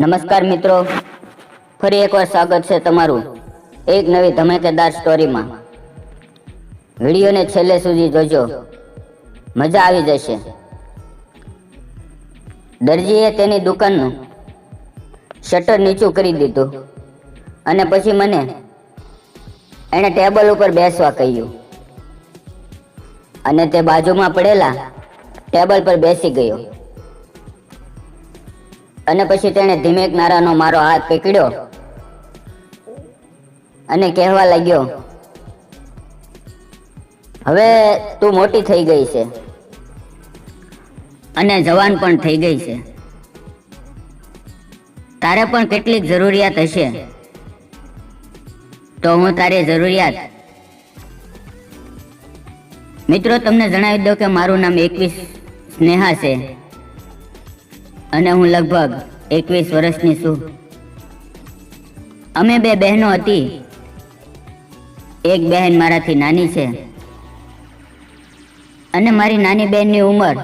નમસ્કાર મિત્રો, ફરી એકવાર સ્વાગત છે તમારું એક નવી ધમાકેદાર સ્ટોરીમાં. વિડીયોને છેલ્લે સુધી જોજો, મજા આવી જશે. દરજીએ તેની દુકાનનું શટર નીચું કરી દીધું અને પછી મને એણે ટેબલ ઉપર બેસવા કહ્યું અને તે બાજુમાં પડેલા ટેબલ પર બેસી ગયો. અને પછી તેણે ધીમેક નારાનો મારો હાથ પકડ્યો અને કહેવા લાગ્યો, હવે તું મોટી થઈ ગઈ છે અને જવાન પણ થઈ ગઈ છે. તારે પણ કેટલીક જરૂરિયાત હશે, તો હું તારી જરૂરિયાત. મિત્રો, તમને જણાવી દઉં કે મારું નામ 21 સ્નેહા છે અને હું લગભગ 21 વર્ષની છું. અમે બે બહેનો હતી. એક બહેન મારાથી નાની છે અને મારી નાની બહેનની ઉંમર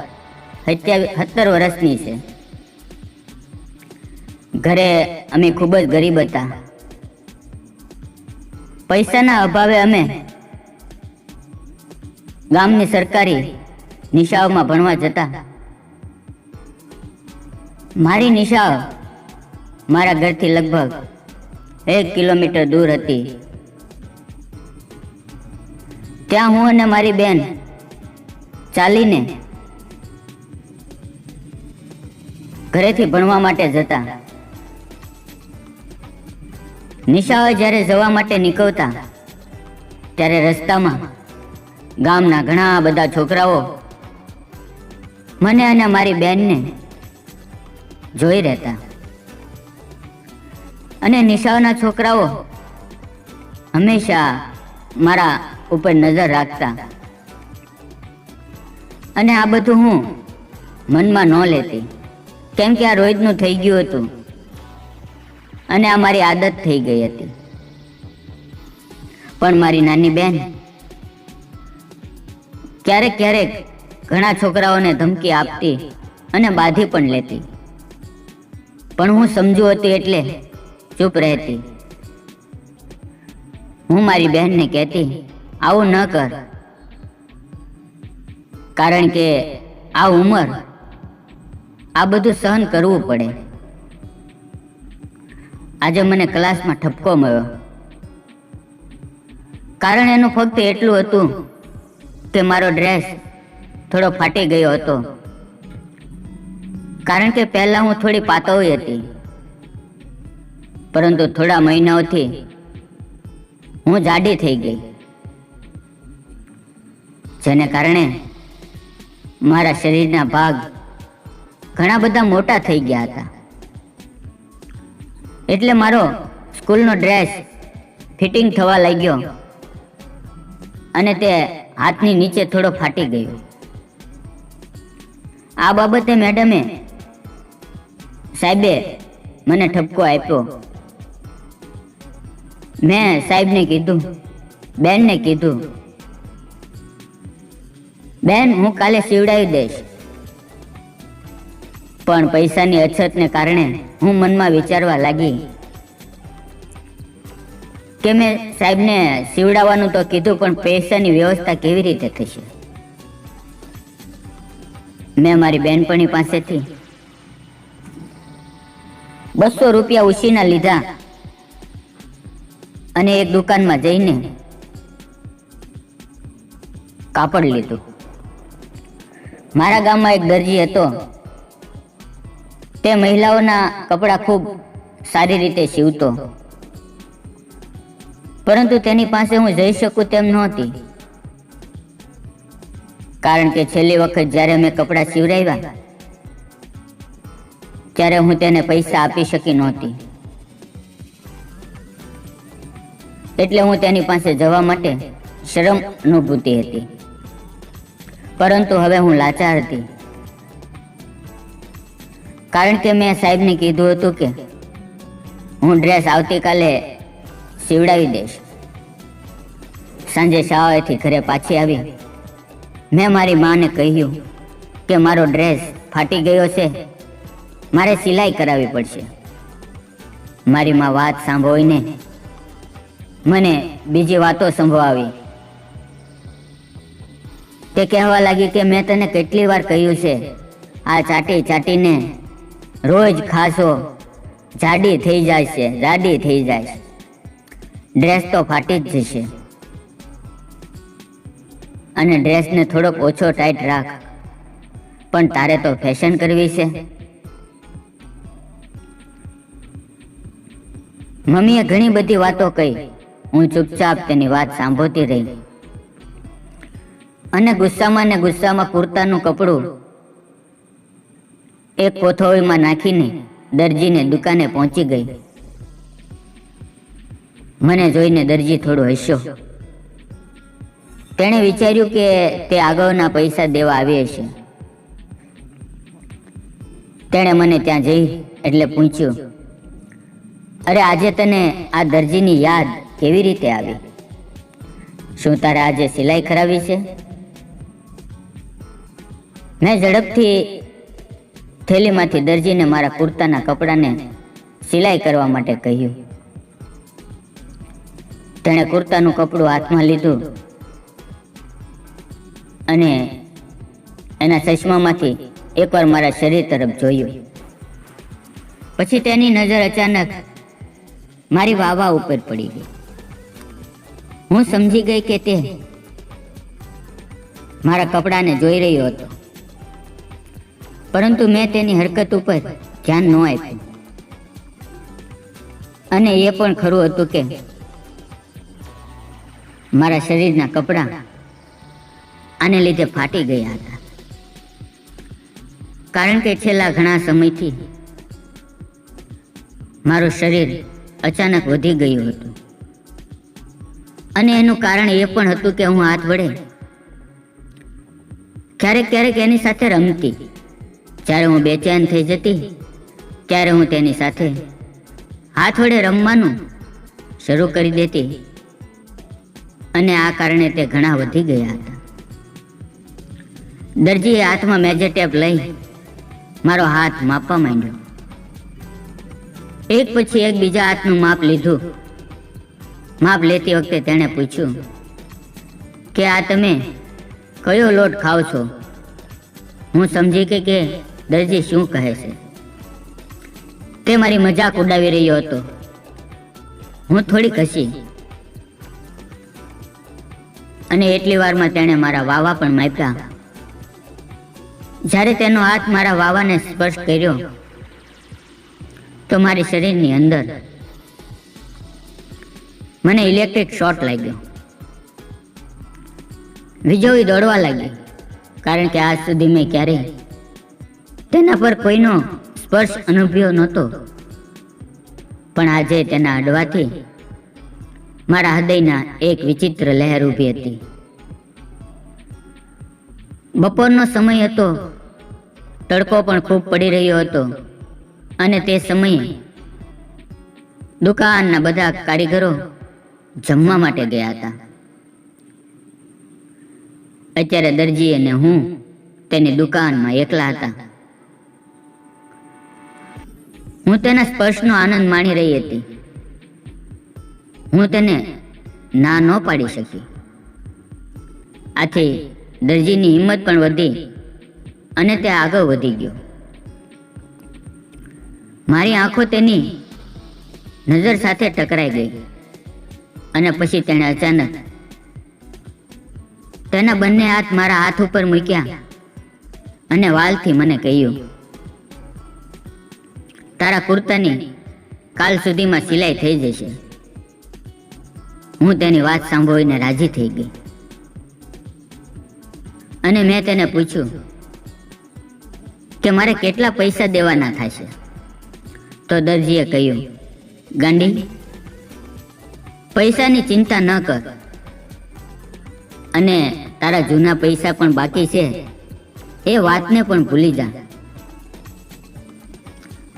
17 વર્ષની છે. ઘરે અમે ખૂબ જ ગરીબ હતા. પૈસાના અભાવે અમે ગામની સરકારી નિશાળોમાં ભણવા જતા. મારી નિશાળ મારા ઘરથી લગભગ 1 કિલોમીટર દૂર હતી. ત્યાં હું અને મારી બેન ચાલીને ઘરેથી ભણવા માટે જતા. નિશાળે જ્યારે જવા માટે નીકળતા ત્યારે રસ્તામાં ગામના ઘણા બધા છોકરાઓ મને અને મારી બેનને જોઈ રહેતા અને નિશાળના છોકરાઓ હંમેશા મારા ઉપર નજર રાખતા. અને આ બધું હું મનમાં ન લેતી, કેમ કે આ રોજનું થઈ ગયું હતું અને આ મારી આદત થઈ ગઈ હતી. પણ મારી નાની બેન ક્યારેક ક્યારેક ઘણા છોકરાઓને ધમકી આપતી અને બાધી પણ લેતી. પણ હું સમજુ હતી એટલે ચૂપ રહેતી. હું મારી બહેનને કહેતી, આવું ન કર, કારણ કે આ ઉંમર આ બધું સહન કરવું પડે. આજે મને ક્લાસમાં ઠપકો મળ્યો. કારણ એનું ફક્ત એટલું હતું કે મારો ડ્રેસ થોડો ફાટી ગયો હતો. કારણ કે પહેલા હું થોડી પાતળી હતી, પરંતુ થોડા મહિનાઓથી હું જાડી થઈ ગઈ, જેને કારણે મારા શરીરના ભાગ ઘણા બધા મોટા થઈ ગયા હતા. એટલે મારો સ્કૂલનો ડ્રેસ ફિટિંગ થવા લાગ્યો અને તે હાથની નીચે થોડો ફાટી ગયો. આ બાબતે મેડમે સાહેબે મને ઠપકો આપ્યો. મેં સાહેબને કીધું, બેનને કીધું, બેન હું કાલે સીવડાવી દઈશ. પણ પૈસાની અછતને કારણે હું મનમાં વિચારવા લાગી કે મેં સાહેબને સીવડાવવાનું તો કીધું, પણ પૈસાની વ્યવસ્થા કેવી રીતે થશે. મેં મારી બેનપણી પાસેથી 200 રૂપિયા ઉછીના લીધા અને એક દુકાનમાં જઈને કાપડ લીધું. મારા ગામમાં એક દરજી હતો. તે મહિલાઓના કપડાં ખૂબ સારી રીતે સીવતો, પરંતુ તેની પાસે હું જઈ શકું તેમ નહોતી. કારણ કે છેલ્લી વખત જ્યારે મેં કપડાં સીવડાવ્યા ત્યારે હું તેને પૈસા આપી શકી નહોતી. એટલે હું તેની પાસે જવા માટે શરમ અનુભૂતિ હતી. પરંતુ હવે હું લાચાર હતી, કારણ કે મેં સાહેબને કીધું હતું કે હું ડ્રેસ આવતીકાલે સીવડાવી દઈશ. સાંજે શાળાએથી ઘરે પાછી આવી મેં મારી માને કહ્યું કે મારો ડ્રેસ ફાટી ગયો છે, મારે સિલાઈ કરાવવી પડશે. મારી માં વાત સાંભળીને મને બીજી વાતો સંભળાવી. તે કહેવા લાગી કે મેં તને કેટલી વાર કહ્યું છે, આ ચાટી ચાટીને રોજ ખાશો, જાડી થઈ જાય છે, જાડી થઈ જાય છે, ડ્રેસ તો ફાટી જ જશે, અને ડ્રેસને થોડોક ઓછો ટાઈટ રાખ, પણ તારે તો ફેશન કરવી છે. મમ્મીએ ઘણી બધી વાતો કહી. હું ચૂપચાપ તેની વાત સાંભળતી રહી અને ગુસ્સામાં ને ગુસ્સામાં કુર્તાનું કપડું એક કોથળીમાં નાખીને દરજીને દુકાને પહોંચી ગઈ. મને જોઈને દરજી થોડો હસ્યો. તેણે વિચાર્યું કે તે આગળના પૈસા દેવા આવી હશે. તેણે મને ત્યાં જઈ એટલે પૂછ્યું, અરે આજે તને આ દરજીની યાદ કેવી રીતે આવી? શું તારે આજે સિલાઈ કરાવી છે? મેં ઝડપથી થેલીમાંથી દરજીને મારા કુર્તાના કપડાને સિલાઈ કરવા માટે કહ્યું. તેણે કુર્તાનું કપડું હાથમાં લીધું અને એના ચશ્મામાંથી એકવાર મારા શરીર તરફ જોયું. પછી તેની નજર અચાનક મારી વાવા ઉપર પડી ગઈ. હું સમજી ગઈ કે તે મારા કપડાને જોઈ રહ્યો હતો, પરંતુ મેં તેની હરકત ઉપર ધ્યાન ન આપ્યું. અને એ પણ ખરું હતું કે મારા શરીરના કપડાં આને લીધે ફાટી ગયા હતા, કારણ કે છેલ્લા ઘણા સમયથી મારું શરીર અચાનક વધી ગયું હતું. અને એનું કારણ એ પણ હતું કે હું હાથ વડે ક્યારેક ક્યારેક એની સાથે રમતી. જ્યારે હું બેચેન થઈ જતી ત્યારે હું તેની સાથે હાથ વડે રમવાનું શરૂ કરી દેતી, અને આ કારણે તે ઘણા વધી ગયા હતા. દરજીએ હાથમાં મેજર ટેપ લઈ મારો હાથ માપવા માંડ્યો. એક પછી એક બીજા હાથનું માપ લીધું. માપ લેતી વખતે તેણે પૂછ્યું કે આ તમે કયો લોટ ખાવ છો? હું સમજી ગઈ કે દરજી શું કહે છે. તે મારી મજાક ઉડાવી રહ્યો હતો. હું થોડી હસી અને એટલી વારમાં તેણે મારા વાવા પણ માપ્યા. જ્યારે તેનો હાથ મારા વાવાને સ્પર્શ કર્યો તો મારી શરીરની અંદર મને ઇલેક્ટ્રિક શોર્ટ લાગ્યો. વીજળી દોડવા લાગી, કારણ કે આજ સુધી મેં ક્યારેય તેના પર કોઈનો સ્પર્શ અનુભવ્યો નહોતો. પણ આજે તેના અડવાથી મારા હૃદયના એક વિચિત્ર લહેર ઊભી હતી. બપોરનો સમય હતો. તડકો પણ ખૂબ પડી રહ્યો હતો, અને તે સમયે દુકાનના બધા કારીગરો જમવા માટે ગયા હતા. અત્યારે દરજી અને હું તેની દુકાનમાં એકલા હતા. હું તેના સ્પર્શનો આનંદ માણી રહી હતી. હું તેને ના ન પાડી શકી. આથી દરજીની હિંમત પણ વધી અને તે આગળ વધી ગયો. મારી આંખો તેની નજર સાથે ટકરાઈ ગઈ, અને પછી તેણે અચાનક તેના બંને હાથ મારા હાથ ઉપર મૂક્યા અને વાલથી મને કહ્યું, તારા કુર્તાની કાલ સુધીમાં સિલાઈ થઈ જશે. હું તેની વાત સાંભળીને રાજી થઈ ગઈ અને મેં તેને પૂછ્યું કે મારે કેટલા પૈસા દેવાના થશે? તો દરજીએ કહ્યું, ગાંડી, પૈસાની ચિંતા ન કર, અને તારા જૂના પૈસા પણ બાકી છે એ વાતને પણ ભૂલી જા.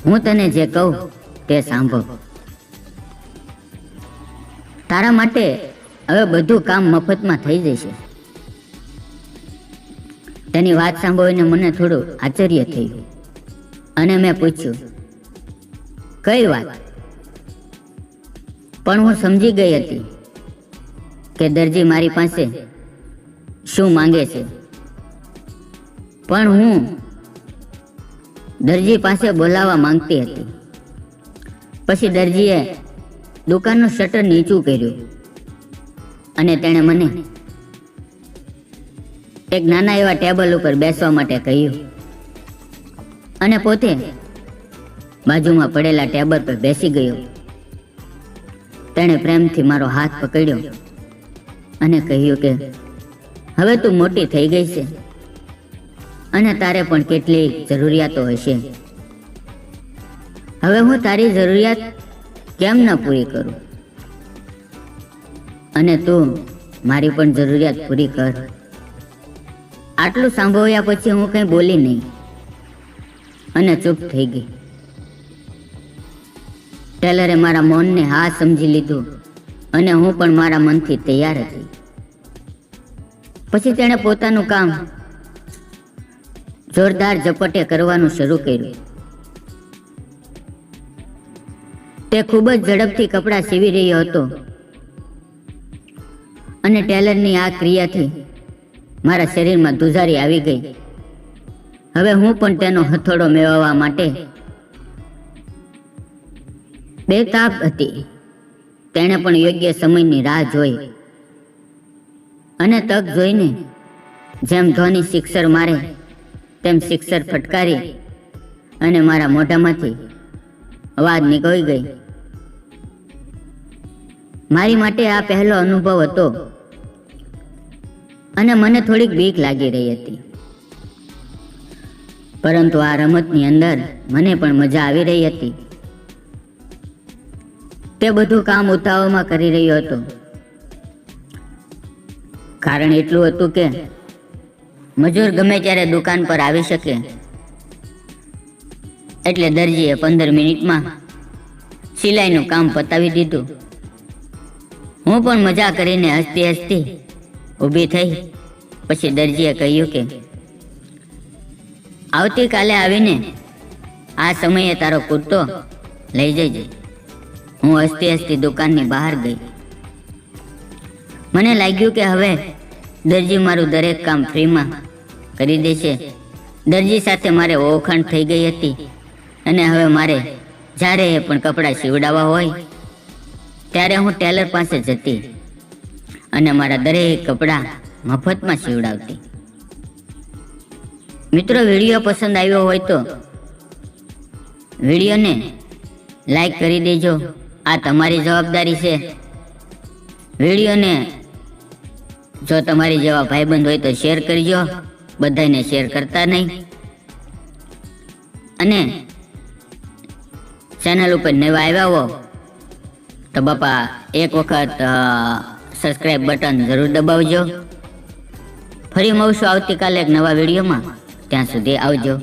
હું તને જે કહું તે સાંભળ. તારા માટે હવે બધું કામ મફતમાં થઈ જશે. તેની વાત સાંભળીને મને થોડું આશ્ચર્ય થયું અને મેં પૂછ્યું, કઈ વાત? પણ હું સમજી ગઈ હતી કે દરજી મારી પાસે શું માંગે છે. પણ હું દરજી પાસે બોલાવવા માંગતી હતી. પછી દરજીએ દુકાનનું શટર નીચું કર્યું અને તેણે મને એક નાના એવા ટેબલ ઉપર બેસવા માટે કહ્યું અને પોતે બાજુમાં પડેલા ટેબલ પર બેસી ગયો. તેણે પ્રેમથી મારો હાથ પકડ્યો અને કહ્યું કે હવે તું મોટી થઈ ગઈ છે અને તારે પણ કેટલી જરૂરિયાતો હશે. હવે હું તારી જરૂરિયાત કેમ ન પૂરી કરું અને તું મારી પણ જરૂરિયાત પૂરી કર. આટલું સાંભળ્યા પછી હું કંઈ બોલી નહીં અને ચૂપ થઈ ગઈ. ટેલરે મારા મૌનને હા સમજી લીધું અને હું પણ મારા મનથી તૈયાર હતી. પછી તેણે પોતાનું કામ જોરદાર ઝપટે કરવાનું શરૂ કર્યું. તે ખૂબ જ ઝડપથી કપડાં સીવી રહ્યો હતો અને ટેલરની આ ક્રિયાથી મારા શરીરમાં ધુજારી આવી ગઈ. હવે હું પણ તેનો હથોડો મેળવવા માટે બેતાબ હતી. તેણે પણ યોગ્ય સમયની રાહ જોઈ અને તક જોઈને જેમ ધોની સિક્સર મારે તેમ સિક્સર ફટકારી અને મારા મોઢામાંથી અવાજ નીકળી ગઈ. મારી માટે આ પહેલો અનુભવ હતો અને મને થોડીક બીક લાગી રહી હતી. પરંતુ આ રમતની અંદર મને પણ મજા આવી રહી હતી. તે બધું કામ ઉતાવળમાં કરી રહ્યો હતો. કારણ એટલું હતું કે મજૂર ગમે ત્યારે દુકાન પર આવી શકે, એટલે દરજીએ 15 મિનિટમાં સિલાઈનું કામ પતાવી દીધું. હું પણ મજા કરીને હસતી હસતી ઊભી થઈ. પછી દરજીએ કહ્યું કે આવતીકાલે આવીને આ સમયે તારો કુર્તો લઈ જજે. હું હસતી હસતી દુકાનની બહાર ગઈ. મને લાગ્યું કે હવે દરજી મારું દરેક કામ ફ્રીમાં કરી દેશે. દરજી સાથે મારે ઓળખાણ થઈ ગઈ હતી અને હવે મારે જ્યારે પણ કપડાં સીવડાવવા હોય ત્યારે હું ટેલર પાસે જતી અને મારા દરેક કપડાં મફતમાં સીવડાવતી. મિત્રો, વિડીયો પસંદ આવ્યો હોય તો વિડીયોને લાઈક કરી દેજો. આ તમારી જવાબદારી છે. વિડીયોને જો તમારી જેવા ભાઈબંધ હોય તો શેર કરજો. બધાને શેર કરતા નહીં. અને ચેનલ ઉપર નવા આવ્યા હો તો બાપા એક વખત સબસ્ક્રાઇબ બટન જરૂર દબાવજો. ફરી મળશું આવતીકાલે એક નવા વિડીયોમાં. ત્યાં સુધી આવજો.